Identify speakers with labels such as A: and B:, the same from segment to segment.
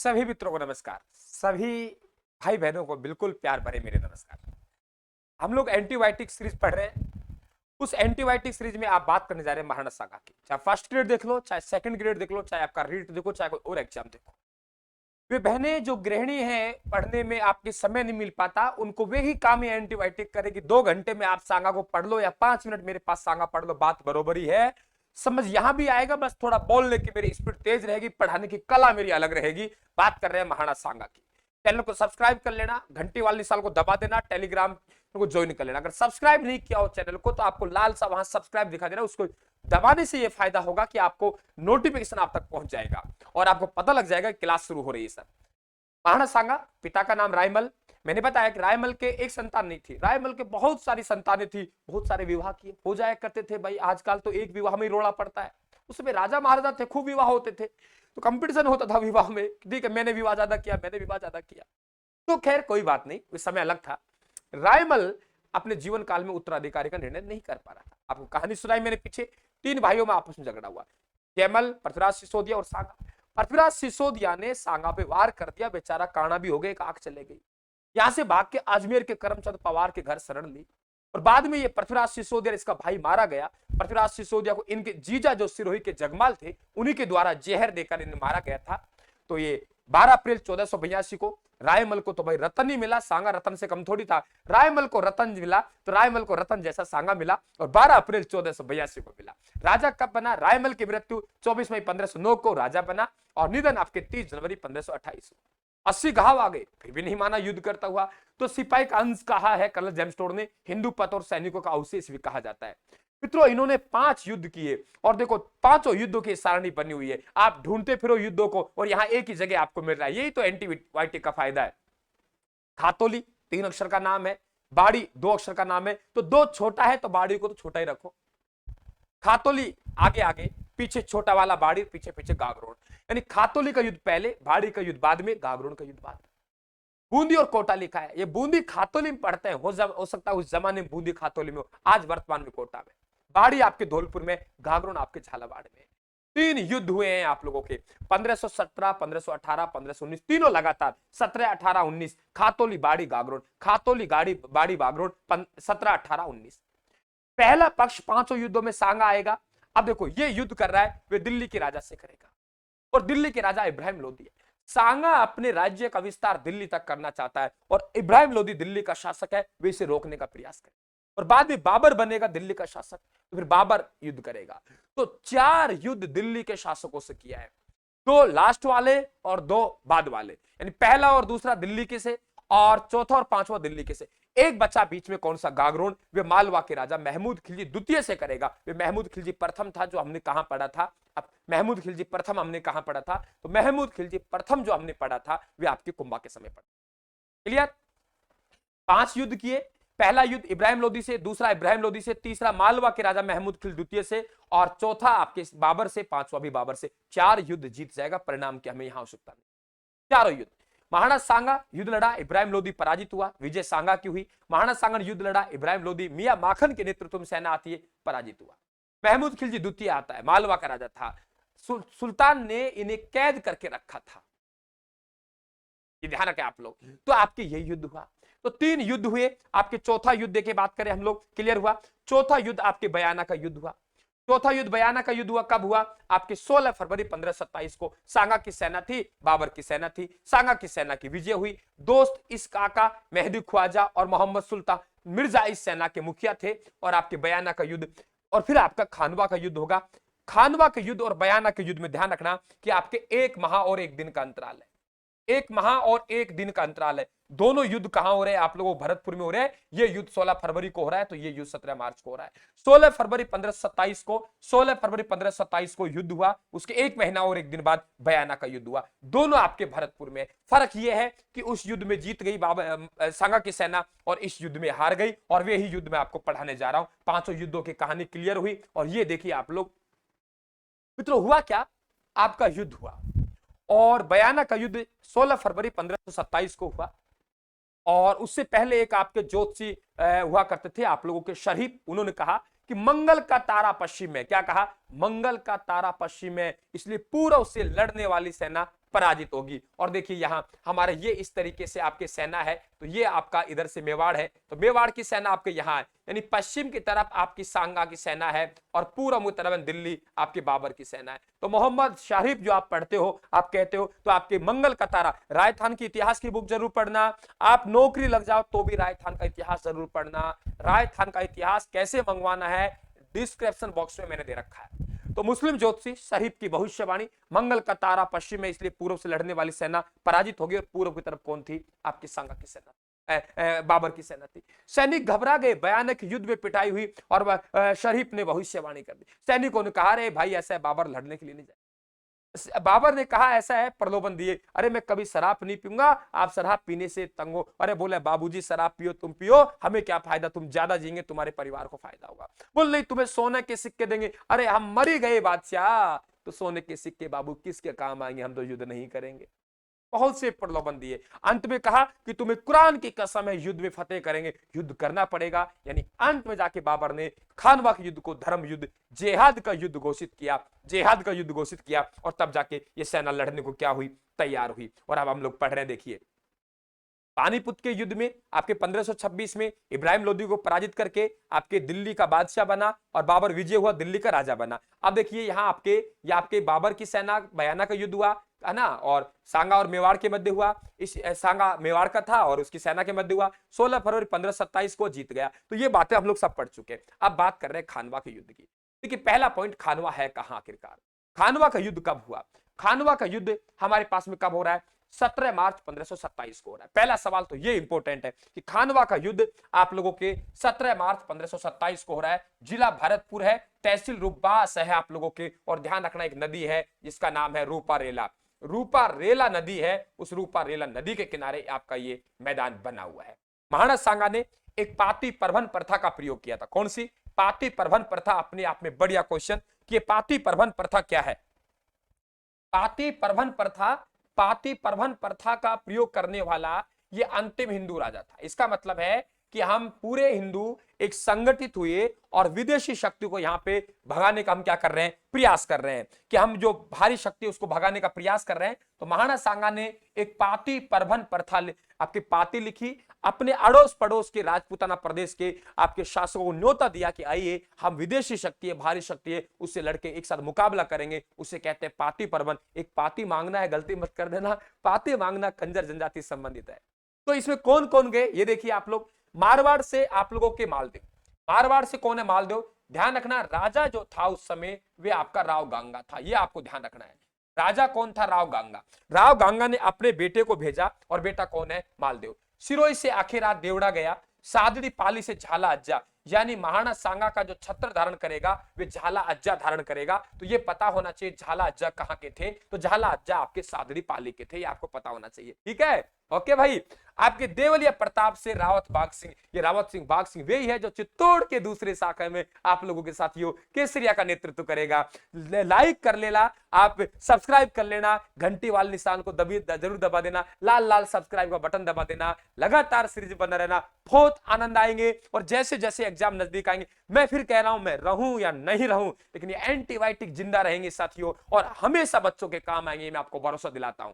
A: सभी मित्रों को नमस्कार। सभी भाई बहनों को बिल्कुल प्यार भरे मेरे नमस्कार। हम लोग एंटीबायोटिक सीरीज पढ़ रहे हैं। उस एंटीबायोटिक सीरीज में आप बात करने जा रहे हैं महाराणा सागा की। चाहे फर्स्ट ग्रेड देख लो, चाहे सेकंड ग्रेड देख लो, चाहे आपका रीट देखो, चाहे कोई और एग्जाम देखो। वे बहनें जो गृहिणी हैं, पढ़ने में आपके समय नहीं मिल पाता, उनको वे ही काम है एंटीबायोटिक करेगी। 2 घंटे में आप सांगा को पढ़ लो या 5 मिनट मेरे पास सांगा पढ़ लो, बात बरोबर ही है। समझ यहां भी आएगा, बस थोड़ा बोलने की मेरी स्पीड तेज रहेगी, पढ़ाने की कला मेरी अलग रहेगी। बात कर रहे हैं महाराणा सांगा की। चैनल को सब्सक्राइब कर लेना, घंटी वाले निशान को दबा देना, टेलीग्राम को ज्वाइन कर लेना। अगर सब्सक्राइब नहीं किया हो चैनल को तो आपको लाल सा वहां सब्सक्राइब दिखा देना, उसको दबाने से ये फायदा होगा कि आपको नोटिफिकेशन आप तक पहुंच जाएगा और आपको पता लग जाएगा क्लास शुरू हो रही है। सर महाराणा सांगा, पिता का नाम रायमल। मैंने बताया कि रायमल के एक संतान नहीं थी, रायमल के बहुत सारी संतानें थी, बहुत सारे विवाह किए, हो जाया करते थे भाई। आजकल तो एक विवाह में ही रोड़ा पड़ता है, उसमें राजा महाराजा थे, खूब विवाह होते थे, तो कंपटीशन होता था विवाह में। ठीक है, मैंने विवाह ज्यादा किया, मैंने विवाह ज्यादा किया, तो खैर कोई बात नहीं, उस समय अलग था। रायमल अपने जीवन काल में उत्तराधिकारी का निर्णय नहीं कर पा रहा था। आपको कहानी सुनाई मैंने पीछे, 3 भाइयों में आपस में झगड़ा हुआ, जयमल, पृथ्वीराज सिसोदिया और सांगा। पृथ्वीराज सिसोदिया ने सांगा पे वार कर दिया, बेचारा काना भी हो गया, एक आंख चले गई। यहां से भाग के अजमेर के करमचंद पवार के घर शरण ली और बाद में ये पृथ्वीराज सिसोदिया, इसका भाई मारा गया। पृथ्वीराज सिसोदिया को इनके जीजा जो सिरोही के जगमाल थे, उन्हीं के द्वारा जहर देकर इन्हें मारा गया था। तो ये 12 अप्रैल 1482 को रायमल को तो भाई रतन ही मिला, सांगा रतन से कम थोड़ी था। रायमल को रतन मिला तो रायमल को रतन जैसा सांगा मिला और 12 अप्रैल 1482 को मिला। राजा कब बना? रायमल की मृत्यु 24 मई 1509 को राजा बना और निधन आपके 30 जनवरी 1528। 80 घाव आ गए, फिर भी नहीं माना, युद्ध करता हुआ। तो सिपाही का अंश कहा है कर्नल जेम्स टोड ने, हिंदू पथ और सैनिकों का अवशेष भी कहा जाता है। मित्रों, इन्होंने 5 युद्ध किए और देखो 5 युद्धों की सारणी बनी हुई है। आप ढूंढते फिरो युद्धों को और यहां एक ही जगह आपको मिल रहा है। यही तो एंटीबायोटिक का फायदा है। खातोली 3 अक्षर का नाम है, बाड़ी 2 अक्षर का नाम है, तो 2 छोटा है तो बाड़ी को तो छोटा ही रखो। खातोली आगे आगे, पीछे छोटा वाला बाड़ी, पीछे पीछे गागरोन। यानी खातोली का युद्ध पहले, बाड़ी का युद्ध बाद में, गागरोन का युद्ध बाद में। बूंदी और कोटा लिखा है, ये बूंदी खातोली में पढ़ते हैं, हो सकता है उस जमाने में बूंदी खातोली में हो, आज वर्तमान में कोटा में। बाड़ी आपके धौलपुर में, गागरोन आपके झालावाड़ में। 3 युद्ध हुए हैं आप लोगों के, 1517, 1518, 1519, तीनों लगातार। 17, 18, 19, खातोली, बाड़ी, गागरोन, खातोली, बाड़ी, गागरोन, 17, 18, 19। पहला पक्ष 5 युद्धों में सांगा आएगा। अब देखो ये युद्ध कर रहा है, वे दिल्ली के राजा से करेगा और दिल्ली के राजा इब्राहिम लोदी है। सांगा अपने राज्य का विस्तार दिल्ली तक करना चाहता है और इब्राहिम लोदी दिल्ली का शासक है, वे इसे रोकने का प्रयास करें और बाद में बाबर बनेगा दिल्ली का शासक, तो फिर बाबर युद्ध करेगा। तो 4 युद्ध दिल्ली के शासकों से किया है, 2 लास्ट वाले और 2 बाद वाले, यानी पहला और दूसरा दिल्ली के से और चौथा और 5वां दिल्ली के से। एक बच्चा बीच में, कौन सा? गागरोन, वे मालवा के राजा महमूद खिलजी द्वितीय से करेगा। वे महमूद खिलजी प्रथम था, जो हमने कहां पढ़ा था? अब महमूद खिलजी प्रथम हमने कहां पढ़ा था? तो महमूद खिलजी प्रथम जो हमने पढ़ा था वे आपके कुंभा के समय पढ़ा। क्लियर? 5 युद्ध किए, पहला युद्ध इब्राहिम लोदी से, दूसरा इब्राहिम लोदी से, तीसरा मालवा के राजा महमूद खिलजी द्वितीय से और चौथा आपके बाबर से, 5वां भी बाबर से। 4 युद्ध जीत जाएगा, परिणाम की हमें यहां आवश्यकता नहीं। चारों युद्ध। महाराणा सांगा युद्ध लड़ा, इब्राहिम लोदी पराजित हुआ, विजय सांगा की हुई। महाराणा सांगा ने युद्ध लड़ा, इब्राहिम लोदी, मियां माखन के नेतृत्व में सेना आती है, पराजित हुआ। महमूद खिलजी द्वितीय आता है, मालवा का राजा था, सुल्तान ने इन्हें कैद करके रखा था, ये ध्यान रखें आप लोग। तो आपके यही युद्ध हुआ। तो 3 युद्ध हुए आपके। चौथा युद्ध की बात करें हम लोग, क्लियर हुआ। चौथा युद्ध आपके बयाना का युद्ध हुआ। चौथा युद्ध बयाना का युद्ध हुआ, कब हुआ? आपके 16 फरवरी 1527 को। सांगा की सेना थी, बाबर की सेना थी, सांगा की सेना की विजय हुई। दोस्त इस काका, मेहदी ख्वाजा और मोहम्मद सुल्तान मिर्जा इस सेना के मुखिया थे और आपके बयाना का युद्ध। और फिर आपका खानवा का युद्ध होगा। खानवा के युद्ध और बयाना के युद्ध में ध्यान रखना कि आपके 1 माह और 1 दिन का अंतराल है, 1 माह और 1 दिन का अंतराल है। दोनों युद्ध कहां हो रहे हैं? आप लोगों को भरतपुर में हो रहे हैं। ये युद्ध 16 फरवरी को हो रहा है, तो ये युद्ध 17 मार्च को हो रहा है। 16 फरवरी 1527 को, 16 फरवरी 1527 को युद्ध हुआ, उसके 1 महीना और 1 दिन बाद बयाना का युद्ध हुआ। दोनों आपके भरतपुर में। फर्क यह है कि उस युद्ध में जीत गई सांगा की सेना और इस युद्ध में हार गई, और वे ही युद्ध में आपको पढ़ाने जा रहा हूं। 5 युद्धों की कहानी क्लियर हुई। और ये देखिए आप लोग मित्रों, हुआ क्या? आपका युद्ध हुआ और बयाना का युद्ध 16 फरवरी 1527 को हुआ। और उससे पहले एक आपके ज्योतिषी हुआ करते थे आप लोगों के, शरीफ, उन्होंने कहा कि मंगल का तारा पश्चिम में। क्या कहा? मंगल का तारा पश्चिम में, इसलिए पूर्व से लड़ने वाली सेना पराजित होगी। और देखिए यहाँ हमारे ये इस तरीके से आपके सेना है, तो ये आपका इधर से मेवाड़ है, तो मेवाड़ की सेना आपके यहाँ है, यानी पश्चिम की तरफ आपकी सांगा की सेना है और पूर्व में तरफ दिल्ली आपके बाबर की सेना है। तो मोहम्मद शरीफ जो आप पढ़ते हो, आप कहते हो, तो आपके मंगल कतारा, राजस्थान की इतिहास की बुक जरूर पढ़ना। आप नौकरी लग जाओ तो भी राजस्थान का इतिहास जरूर पढ़ना। राजस्थान का इतिहास कैसे मंगवाना है डिस्क्रिप्शन बॉक्स में मैंने दे रखा है। तो मुस्लिम ज्योतिषी शरीफ की भविष्यवाणी, मंगल का तारा पश्चिम में, इसलिए पूर्व से लड़ने वाली सेना पराजित होगी। और पूर्व की तरफ कौन थी? आपकी सांगा की सेना, बाबर की सेना थी। सैनिक घबरा गए, भयानक युद्ध में पिटाई हुई और शरीफ ने भविष्यवाणी कर दी। सैनिकों ने कहा, अरे भाई ऐसा है, बाबर लड़ने के लिए नहीं जाए। बाबर ने कहा ऐसा है, प्रलोभन दिए, अरे मैं कभी शराब नहीं पीऊंगा, आप शराब पीने से तंग हो। अरे बोले बाबूजी शराब पियो, तुम पियो, हमें क्या फायदा, तुम ज्यादा जिएंगे, तुम्हारे परिवार को फायदा होगा। बोल नहीं, तुम्हें सोने के सिक्के देंगे। अरे हम मर ही गए बादशाह, तो सोने के सिक्के बाबू किसके काम आएंगे, हम तो युद्ध नहीं करेंगे। बहुत से प्रलोभन दिए। अंत में कहा कि तुम्हें कुरान की कसम है, युद्ध में फतेह करेंगे, युद्ध करना पड़ेगा। यानी अंत में जाके बाबर ने खानवा के युद्ध को धर्म युद्ध, जेहाद का युद्ध घोषित किया, जेहाद का युद्ध घोषित किया। और तब जाके ये सेना लड़ने को क्या हुई? तैयार हुई। और अब हम लोग पढ़ रहे हैं, देखिए पानीपत के युद्ध में आपके 1526 में इब्राहिम लोदी को पराजित करके आपके दिल्ली का बादशाह बना और बाबर विजय हुआ, दिल्ली का राजा बना। अब देखिए यहाँ आपके बाबर की सेना बयाना का युद्ध हुआ है ना, और सांगा और मेवाड़ के मध्य हुआ। इस सांगा मेवाड़ का था और उसकी सेना के मध्य हुआ। 16 फरवरी 1527 को जीत गया। तो ये बातें हम लोग सब पढ़ चुके हैं। अब बात कर रहे हैं खानवा के युद्ध की। देखिए पहला पॉइंट, खानवा है कहां आखिरकार? खानवा का युद्ध कब हुआ? खानवा का युद्ध हमारे पास में कब हो रहा है? 17 मार्च 1527 को हो रहा है। पहला सवाल तो ये इंपॉर्टेंट है कि खानवा का युद्ध आप लोगों के 17 मार्च 1527 को हो रहा है। जिला भरतपुर है, तहसील रूपबास है आप लोगों के। और ध्यान रखना, एक नदी है जिसका नाम है रूपारेला। रूपारेला नदी है, उस रूपारेला नदी के किनारे आपका ये मैदान बना हुआ है। महाराणा सांगा ने एक पाती प्रबंध प्रथा का प्रयोग किया था। कौन सी? पाती प्रबंध प्रथा। अपने आप में बढ़िया क्वेश्चन कि पाती प्रबंध प्रथा क्या है? पाती प्रबंध प्रथा, पाती प्रबंध प्रथा का प्रयोग करने वाला ये अंतिम हिंदू राजा था। इसका मतलब है कि हम पूरे हिंदू एक संगठित हुए और विदेशी शक्ति को यहां पे भगाने का हम क्या कर रहे हैं? प्रयास कर रहे हैं कि हम जो भारी शक्ति उसको भगाने का प्रयास कर रहे हैं। तो महाराणा सांगा ने एक पाती प्रबंध प्रथा आपकी पाती लिखी, अपने अड़ोस पड़ोस के राजपूताना प्रदेश के आपके शासकों को न्योता दिया कि आइए हम विदेशी शक्ति है, भारी शक्ति है, उससे लड़के एक साथ मुकाबला करेंगे। उसे कहते हैं पाती प्रबंध। एक पाती मांगना है, गलती मत कर देना, पाती मांगना कंजर जनजाति संबंधित है। तो इसमें कौन कौन गए ये देखिए आप लोग। मारवाड़ से आप लोगों के मालदेव, मारवाड़ से कौन है? मालदेव। ध्यान रखना, राजा जो था उस समय वे आपका राव गांगा था, ये आपको ध्यान रखना है। राजा कौन था? राव गांगा। राव गांगा ने अपने बेटे को भेजा और बेटा कौन है? मालदेव। सिरोही से आखिर देवड़ा गया, सादड़ी पाली से झाला अज्जा, यानी महाराणा सांगा का जो छत्र धारण करेगा वे झाला अज्जा धारण करेगा। तो ये पता होना चाहिए झाला अज्जा कहां के थे? तो झाला अज्जा आपके सादड़ी पाली के थे, ये आपको पता होना चाहिए। ठीक है, ओके भाई। आपके देवलिया प्रताप से रावत बाग सिंह, ये रावत सिंह बाग सिंह वही है जो चित्तौड़ के दूसरे शाखा में आप लोगों के साथियों केसरिया का नेतृत्व करेगा। लाइक कर लेना, आप सब्सक्राइब कर लेना, घंटी वाले निशान को जरूर दबा देना, लाल लाल सब्सक्राइब का बटन दबा देना। लगातार सीरीज बना रहना, बहुत आनंद आएंगे। और जैसे जैसे एग्जाम नजदीक आएंगे, मैं फिर कह रहा हूं, मैं रहूं या नहीं रहूं, लेकिन ये एंटीबायोटिक जिंदा रहेंगे साथियों और हमेशा बच्चों के काम आएंगे, मैं आपको भरोसा दिलाता हूं।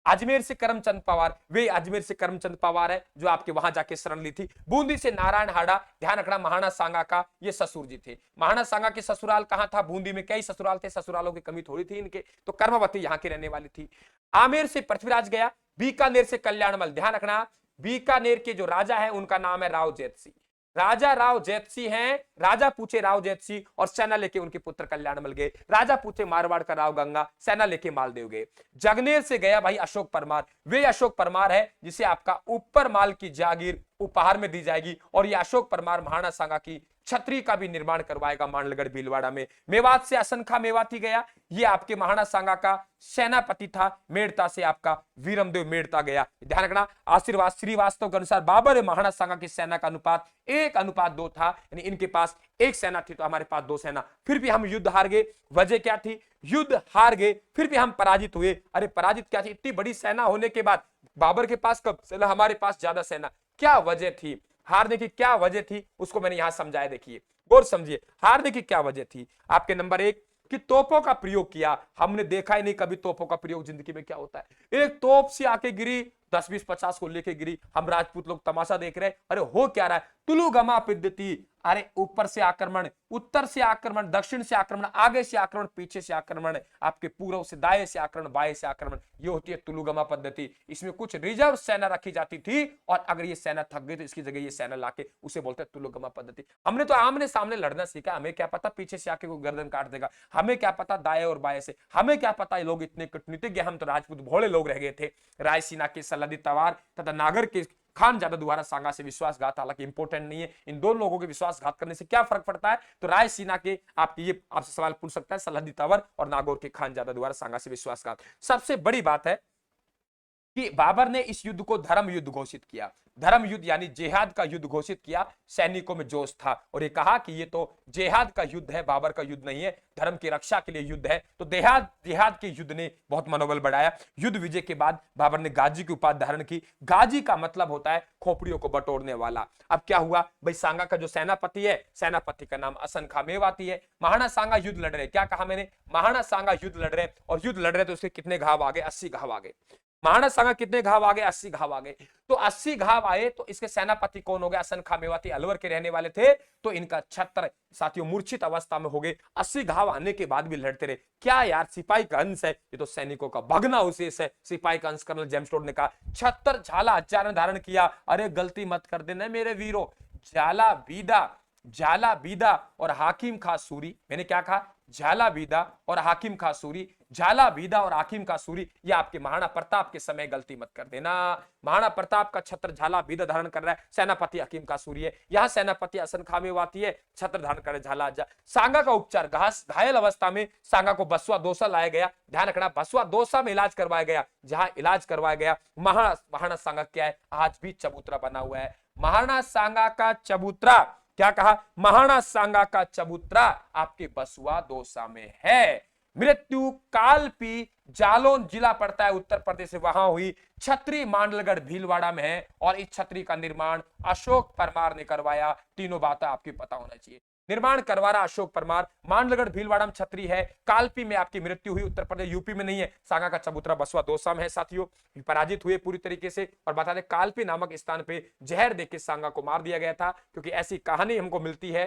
A: अजमेर से करमचंद पवार, वे अजमेर से करमचंद पवार है जो आपके वहां जाके शरण ली थी। बूंदी से नारायण हाड़ा, ध्यान रखना महाराणा सांगा का ये ससुर जी थे। महाराणा सांगा के ससुराल कहां था? बूंदी में। कई ससुराल थे, ससुरालों की कमी थोड़ी थी इनके, तो कर्मवती यहां की रहने वाली थी। आमेर से पृथ्वीराज गया, बीकानेर से कल्याणमल। ध्यान रखना, बीकानेर के जो राजा है उनका नाम है राव जैतसी। राजा राव जैतसी हैं। राजा पूछे राव जैतसी और सेना लेके उनके पुत्र कल्याणमल गए। राजा पूछे मारवाड़ का राव गंगा, सेना लेके मालदेव गए। जगनेर से गया भाई अशोक परमार, वे अशोक परमार है जिसे आपका ऊपर माल की जागीर उपहार में दी जाएगी। और ये अशोक परमार महाराणा सांगा की छतरी का भी निर्माण करवाएगा मांडलगढ़ भीलवाड़ा में। मेवात से असंखा मेवाती गया, ये आपके महाराणा सांगा का सेनापति था। मेड़ता से आपका वीरमदेव मेड़ता गया। ध्यान रखना, आशीर्वाद श्रीवास्तव के अनुसार बाबर महाराणा सांगा की सेना का अनुपात 1:2 था, यानी इनके पास एक सेना थी तो हमारे पास 2 सेना। फिर भी हम युद्ध हार गए। वजह क्या थी? युद्ध हार गए, फिर भी हम पराजित हुए। अरे पराजित क्या थी? इतनी बड़ी सेना होने के बाद बाबर के पास कब सेना, हमारे पास ज्यादा सेना। क्या वजह थी हारने की? क्या वजह थी उसको मैंने यहां समझाया। देखिए गौर समझिए, हारने की क्या वजह थी। आपके नंबर 1, कि तोपों का प्रयोग किया। हमने देखा ही नहीं कभी तोपों का प्रयोग जिंदगी में क्या होता है। एक तोप से आके गिरी, 10 20 50 को लेके गिरी, हम राजपूत लोग तमाशा देख रहे हैं, अरे हो क्या रहा है, तुलुगमा पिद्यति, अरे ऊपर से आक्रमण, उत्तर से आक्रमण, दक्षिण से आक्रमण, आगे से आक्रमण, पीछे से आक्रमण, आपके पूर्व से, दाएं से आक्रमण, बाएं से आक्रमण, ये होती है तुलुगमा पद्धति। इसमें कुछ रिजर्व सेना रखी जाती थी और अगर ये सेना थक गई तो इसकी जगह ये सेना लाके उसे बोलते हैं तुलुगमा पद्धति। हमने तो आमने सामने लड़ना सीखा, हमें क्या पता पीछे से आके कोई गर्दन काट देगा, हमें क्या पता दाएं और बाएं से, हमें क्या पता ये लोग इतने कूटनीतिज्ञ, हम तो राजपूत भोले लोग रह गए थे। रायसीना के सलादी तवार तथा नागर के खान ज्यादा द्वारा सांगा से विश्वासघात, हालांकि इंपॉर्टेंट नहीं है, इन दोनों लोगों के विश्वासघात करने से क्या फर्क पड़ता है, तो रायसीना के आपके ये आपसे सवाल पूछ सकता है, सलादी तंवर और नागौर के खान ज्यादा द्वारा सांगा से विश्वासघात। सबसे बड़ी बात है कि बाबर ने इस युद्ध को धर्म युद्ध घोषित किया, धर्म युद्ध यानी जिहाद का युद्ध घोषित किया। सैनिकों में जोश था और ये कहा कि ये तो जिहाद का युद्ध है, बाबर का युद्ध नहीं है, धर्म की रक्षा के लिए युद्ध है। तो जिहाद के युद्ध ने बहुत मनोबल बढ़ाया। युद्ध विजय के बाद बाबर ने गाजी की उपाधि धारण की। गाजी का मतलब होता है खोपड़ियों को बटोरने वाला। अब क्या हुआ भाई, सांगा का जो सेनापति है, सेनापति का नाम असन खां मेवाती है। महाराणा सांगा युद्ध लड़ रहे, क्या कहा मैंने, महाराणा सांगा युद्ध लड़ रहे, और युद्ध लड़ रहे तो उसके कितने घाव आ गए, 80 घाव आ गए। महाराणा सांगा कितने घाव आ गए, 80 घाव आ गए। तो 80 घाव आए तो इसके सेनापति कौन हो गए, असन खां मेवाती अलवर के रहने वाले थे। तो इनका 76 साथियों मूर्छित अवस्था में हो गए। 80 घाव आने के बाद भी लड़ते रहे। क्या यार, सिपाही का अंश है, ये तो सैनिकों का भग्नावशेष है। सिपाही का अंश कर्नल जेम्स टोड ने कहा। 76 झाला हत्यारण धारण किया। अरे गलती मत कर देना मेरे वीरों, जाला बीदा और हाकिम खां सूरी, मैंने क्या कहा, झाला बीदा और हाकिम खां सूरी, झाला बीदा और हाकिम खां सूरी, ये आपके महाराणा प्रताप के समय गलती मत कर देना। महाराणा प्रताप का छत्र झाला बीदा धारण कर रहा है, सेनापति हाकिम खां सूरी है, यहां सेनापति असन खां मेवाती है, छत्र धारण कर झाला। सांगा का उपचार, घायल अवस्था में सांगा को बसवा दोसा लाया गया। ध्यान रखना, बसवा दोसा में इलाज करवाया गया। जहां इलाज करवाया गया, महाराणा सांगा क्या है, आज भी चबूतरा बना हुआ है। महाराणा सांगा का चबूतरा, क्या कहा, महाराणा सांगा का चबूतरा आपके बसवा दोसा में है। मृत्यु कालपी जालौन जिला पड़ता है उत्तर प्रदेश से, वहां हुई। छतरी मांडलगढ़ भीलवाड़ा में है और इस छतरी का निर्माण अशोक परमार ने करवाया। तीनों बातें आपकी पता होना चाहिए। निर्माण करवा रहा अशोक परमार, मांडलगढ़ भीलवाड़ा में छतरी है, कालपी में आपकी मृत्यु हुई, उत्तर प्रदेश यूपी में नहीं है। सांगा का चबूतरा बसवा दोसा में है साथियों। पराजित हुए पूरी तरीके से। और बता दें कालपी नामक स्थान पे जहर देके सांगा को मार दिया गया था, क्योंकि ऐसी कहानी हमको मिलती है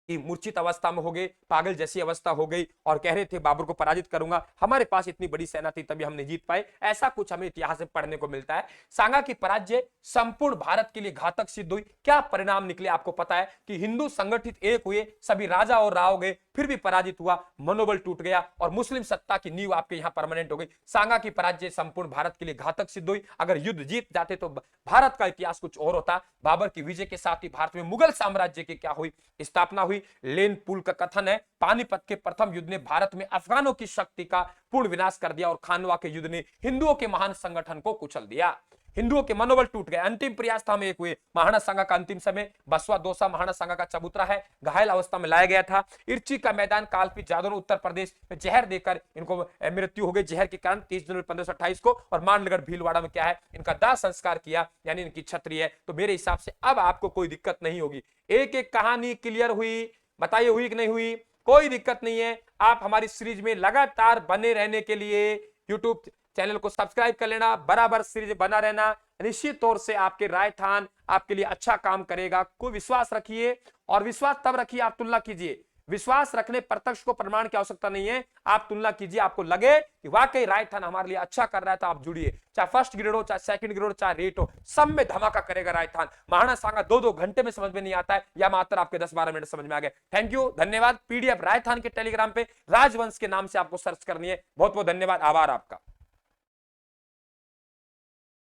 A: कि मूर्छित अवस्था में हो गए, पागल जैसी अवस्था हो गई और कह रहे थे बाबर को पराजित करूंगा, हमारे पास इतनी बड़ी सेना थी तभी हमने जीत पाए। ऐसा कुछ हमें इतिहास में पढ़ने को मिलता है। सांगा की पराजय संपूर्ण भारत के लिए घातक सिद्ध हुई। क्या परिणाम निकले आपको पता है कि हिंदू संगठित एक हुए, सभी राजा और राव गए, फिर भी पराजित हुआ, मनोबल टूट गया और मुस्लिम सत्ता की नींव आपके यहां परमानेंट हो गई। सांगा की पराजय संपूर्ण भारत के लिए घातक सिद्ध हुई। अगर युद्ध जीत जाते तो भारत का इतिहास कुछ और होता। बाबर की विजय के साथ ही भारत में मुगल साम्राज्य की क्या हुई, स्थापना हुई। लेन पुल का कथन है, पानीपत के प्रथम युद्ध ने भारत में अफगानों की शक्ति का पूर्ण विनाश कर दिया और खानवा के युद्ध ने हिंदुओं के महान संगठन को कुचल दिया। हिंदुओं के मनोबल टूट गए। अंतिम प्रयास था, हम एक हुए। महाराणा सांगा का अंतिम समय बसवा दोसा महाराणा सांगा का चबूतरा है, घायल अवस्था में लाया गया था। इर्ची का मैदान कालपी जादौन उत्तर प्रदेश में जहर देकर इनको मृत्यु हो गई जहर के कारण 30 जनवरी 1528 को। और मांडलगढ़ भीलवाड़ा में क्या है, इनका दाह संस्कार किया, यानी इनकी छतरी है। तो मेरे हिसाब से अब आपको कोई दिक्कत नहीं होगी। एक एक कहानी क्लियर हुई, बताइए हुई कि नहीं हुई, कोई दिक्कत नहीं है। आप हमारी सीरीज में लगातार बने रहने के लिए यूट्यूब चैनल को सब्सक्राइब कर लेना, बराबर सीरीज बना रहना। निश्चित तौर से आपके राजस्थान आपके लिए अच्छा काम करेगा। कोई विश्वास रखिए, और विश्वास तब रखिए आप तुलना कीजिए। विश्वास रखने प्रत्यक्ष को प्रमाण की आवश्यकता नहीं है, आप तुलना कीजिए। आपको लगे कि वाकई राजस्थान हमारे लिए अच्छा कर रहा है तो आप जुड़िए। चाहे फर्स्ट ग्रेड हो, चाहे सेकंड ग्रेड हो, चाहे रेट हो, सब में धमाका करेगा राजस्थान। महाराणा सांगा 2-2 घंटे में समझ में नहीं आता है, या मात्र आपके 10-12 मिनट समझ में आ गए। थैंक यू, धन्यवाद। पीडीएफ राजस्थान के टेलीग्राम पे राजवंश के नाम से आपको सर्च करनी है। बहुत बहुत धन्यवाद, आभार आपका।